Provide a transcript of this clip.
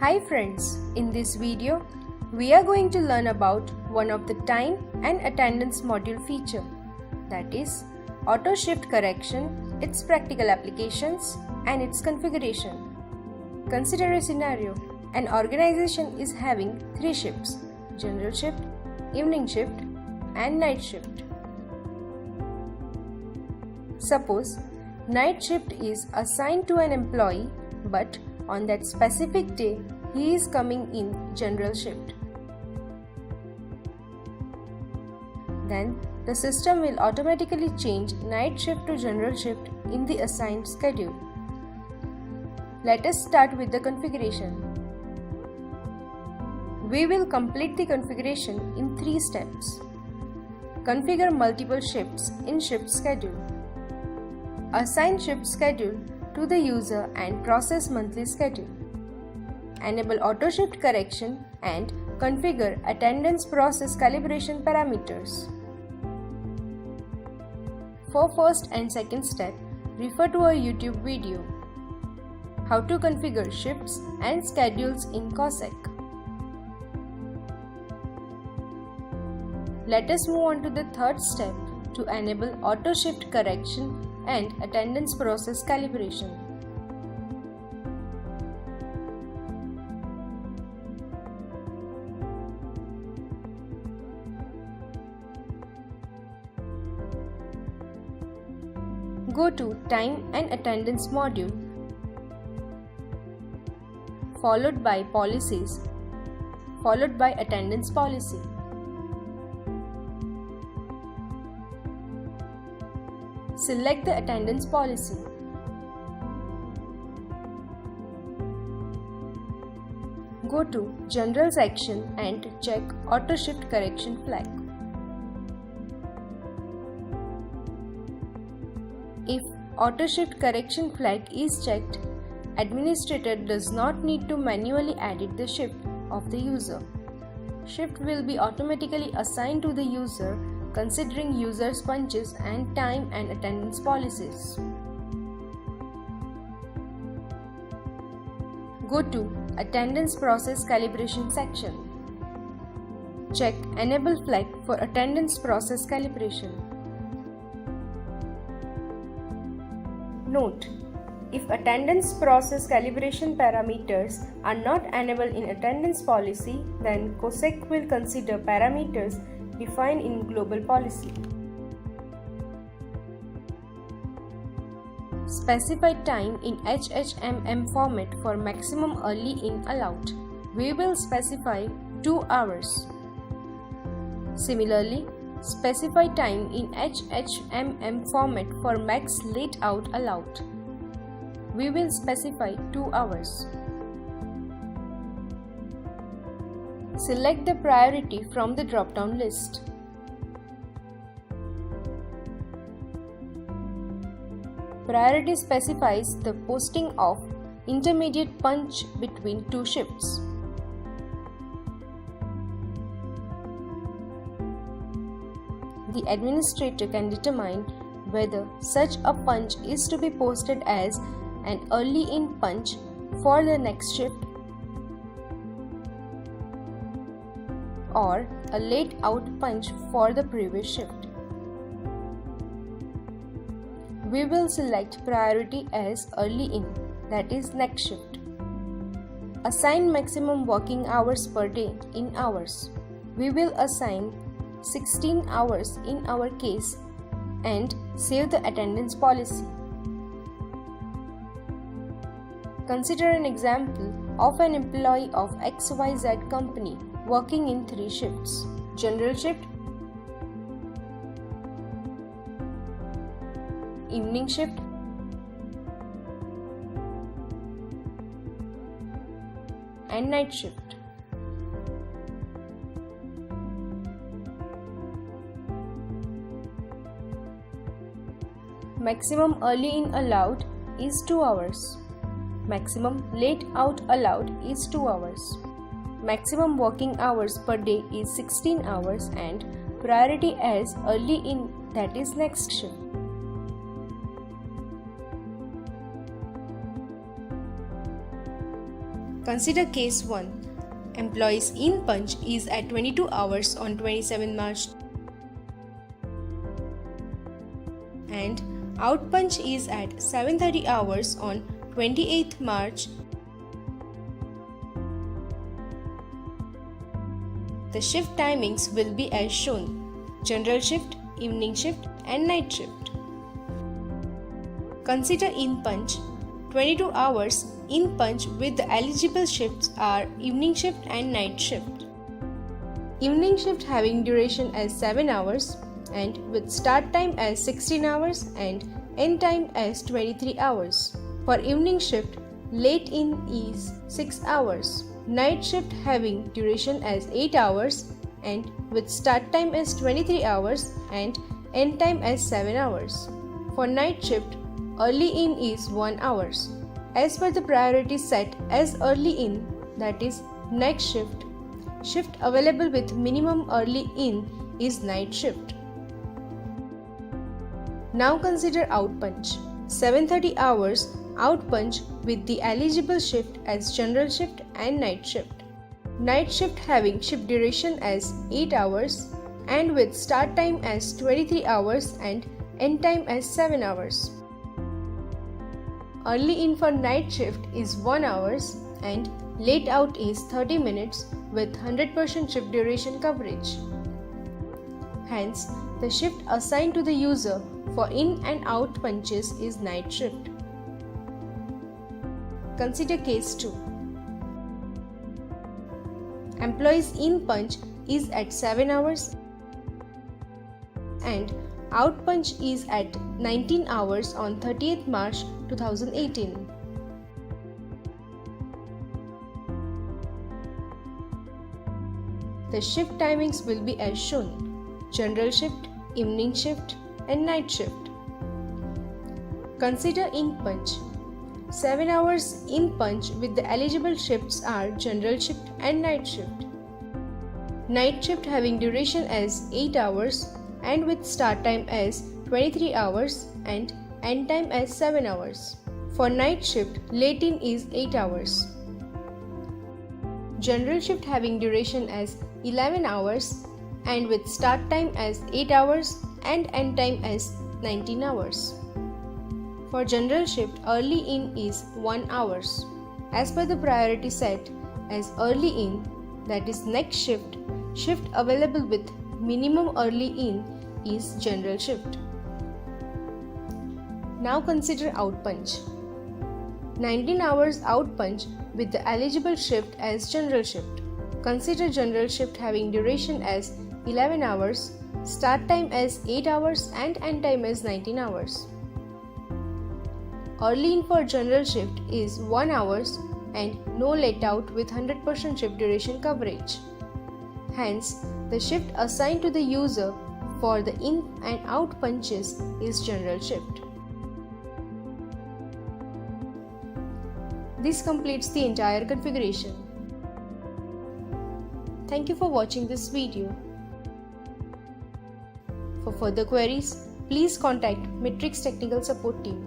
Hi friends, in this video, we are going to learn about one of the time and attendance module feature, that is auto shift correction, its practical applications and its configuration. Consider a scenario. An organization is having 3 shifts: general shift, evening shift and night shift. Suppose night shift is assigned to an employee, but on that specific day he is coming in general shift. Then the system will automatically change night shift to general shift in the assigned schedule. Let us start with the configuration. We will complete the configuration in 3 steps. Configure multiple shifts in shift schedule. Assign shift schedule to the user and process monthly schedule. Enable auto shift correction and configure attendance process calibration parameters. For first and second step, refer to our YouTube video, How to configure shifts and schedules in COSEC. Let us move on to the third step to enable auto shift correction and attendance process calibration. Go to Time and Attendance module, followed by Policies, followed by Attendance Policy. Select the attendance policy. Go to General section and check Auto Shift Correction flag. If Auto Shift Correction flag is checked, administrator does not need to manually edit the shift of the user. Shift will be automatically assigned to the user considering user's punches and time and attendance policies. Go to Attendance Process Calibration section. Check Enable flag for attendance process calibration. Note: if attendance process calibration parameters are not enabled in attendance policy, then COSEC will consider parameters defined in global policy. Specify time in HHMM format for maximum early in allowed. We will specify 2 hours. Similarly, specify time in HHMM format for max late out allowed. We will specify 2 hours. Select the priority from the drop-down list. Priority specifies the posting of intermediate punch between 2 shifts. The administrator can determine whether such a punch is to be posted as an early in punch for the next shift or a late out punch for the previous shift. We will select priority as early in, that is next shift. Assign maximum working hours per day in hours. We will assign 16 hours in our case and save the attendance policy. Consider an example of an employee of XYZ company working in 3 shifts: general shift, evening shift and night shift. Maximum early in allowed is 2 hours. Maximum late out allowed is 2 hours. Maximum working hours per day is 16 hours and priority as early in, that is next shift. Consider case 1. Employee's in punch is at 22 hours on 27 March and out punch is at 7:30 hours on 28th March. The shift timings will be as shown: general shift, evening shift and night shift. Consider in punch. 22 hours in punch with the eligible shifts are evening shift and night shift. Evening shift having duration as 7 hours and with start time as 16 hours and end time as 23 hours. For evening shift, late in is 6 hours. Night shift having duration as 8 hours and with start time as 23 hours and end time as 7 hours. For night shift, early in is 1 hour. As per the priority set as early in, that is next shift, shift available with minimum early in is night shift. Now consider out punch. 7:30 hours out punch with the eligible shift as general shift and night shift. Night shift having shift duration as 8 hours and with start time as 23 hours and end time as 7 hours. Early in for night shift is 1 hour and late out is 30 minutes with 100% shift duration coverage. Hence, the shift assigned to the user for in and out punches is night shift. Consider case 2. Employee's in punch is at 7 hours and out punch is at 19 hours on 30th March 2018. The shift timings will be as shown: general shift, evening shift and night shift. Consider in punch. 7 hours in punch with the eligible shifts are general shift and night shift. Night shift having duration as 8 hours and with start time as 23 hours and end time as 7 hours. For night shift, late in is 8 hours. General shift having duration as 11 hours and with start time as 8 hours and end time as 19 hours. For general shift, early in is 1 hour. As per the priority set as early in, that is next shift, shift available with minimum early in is general shift. Now consider out punch. 19 hours out punch with the eligible shift as general shift. Consider general shift having duration as 11 hours, start time as 8 hours and end time as 19 hours. Early in for general shift is 1 hour and no late out with 100% shift duration coverage. Hence, the shift assigned to the user for the in and out punches is general shift. This completes the entire configuration. Thank you for watching this video. For further queries, please contact Matrix Technical Support Team.